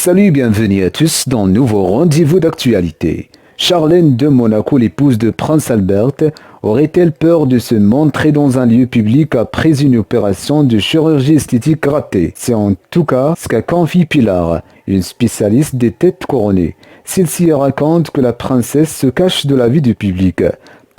Salut, bienvenue à tous dans un nouveau rendez-vous d'actualité. Charlène de Monaco, l'épouse de Prince Albert, aurait-elle peur de se montrer dans un lieu public après une opération de chirurgie esthétique ratée? C'est en tout cas ce qu'a confié Pilar, une spécialiste des têtes couronnées. Celle-ci raconte que la princesse se cache de la vie du public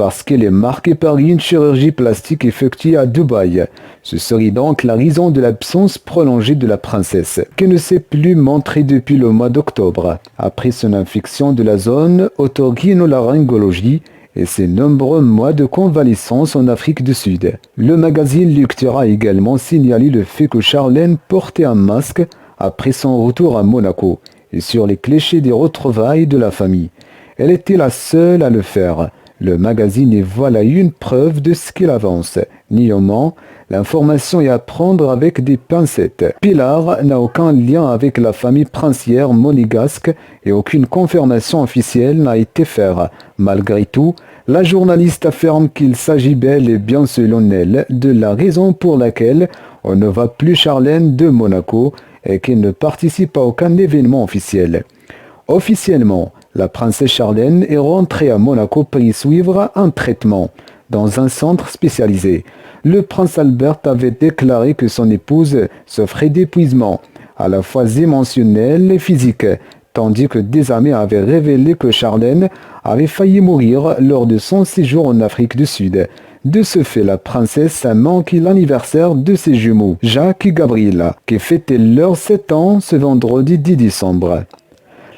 parce qu'elle est marquée par une chirurgie plastique effectuée à Dubaï. Ce serait donc la raison de l'absence prolongée de la princesse, qui ne s'est plus montrée depuis le mois d'octobre, après son infection de la zone otorhinolaryngologie et ses nombreux mois de convalescence en Afrique du Sud. Le magazine Lecture a également signalé le fait que Charlène portait un masque après son retour à Monaco et sur les clichés des retrouvailles de la famille. Elle était la seule à le faire. Le magazine est voilà une preuve de ce qu'il avance. Néanmoins, l'information est à prendre avec des pincettes. Pilar n'a aucun lien avec la famille princière monégasque et aucune confirmation officielle n'a été faite. Malgré tout, la journaliste affirme qu'il s'agit bel et bien selon elle de la raison pour laquelle on ne voit plus Charlène de Monaco et qu'elle ne participe à aucun événement officiel. Officiellement, la princesse Charlène est rentrée à Monaco pour y suivre un traitement dans un centre spécialisé. Le prince Albert avait déclaré que son épouse souffrait d'épuisement, à la fois émotionnel et physique, tandis que des amis avaient révélé que Charlène avait failli mourir lors de son séjour en Afrique du Sud. De ce fait, la princesse a manqué l'anniversaire de ses jumeaux, Jacques et Gabriela, qui fêtaient leurs 7 ans ce vendredi 10 décembre.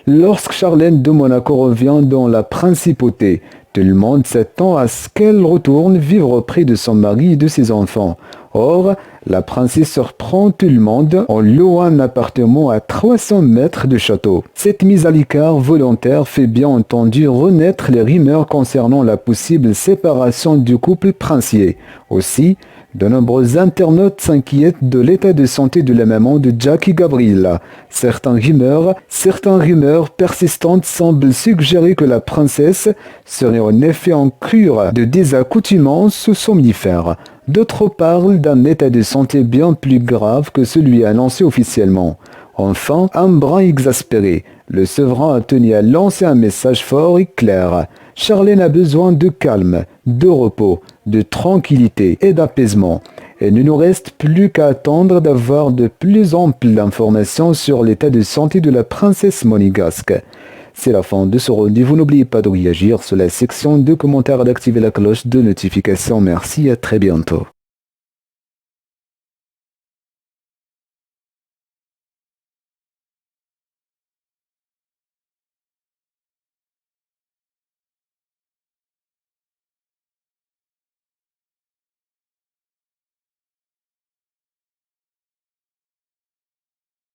Lorsque Charlène de Monaco revient dans la principauté, tout le monde s'attend à ce qu'elle retourne vivre auprès de son mari et de ses enfants. Or, la princesse surprend tout le monde en louant un appartement à 300 mètres du château. Cette mise à l'écart volontaire fait bien entendu renaître les rumeurs concernant la possible séparation du couple princier. Aussi, de nombreux internautes s'inquiètent de l'état de santé de la maman de Jack et Gabriela. Certaines rumeurs persistantes semblent suggérer que la princesse serait en effet en cure de désaccoutumance somnifère. D'autres parlent d'un état de santé bien plus grave que celui annoncé officiellement. Enfin, un brin exaspéré, le souverain a tenu à lancer un message fort et clair. Charlène a besoin de calme, de repos, de tranquillité et d'apaisement. Et il ne nous reste plus qu'à attendre d'avoir de plus amples informations sur l'état de santé de la princesse monégasque. C'est la fin de ce rendez-vous. N'oubliez pas de réagir sur la section de commentaires et d'activer la cloche de notification. Merci et à très bientôt.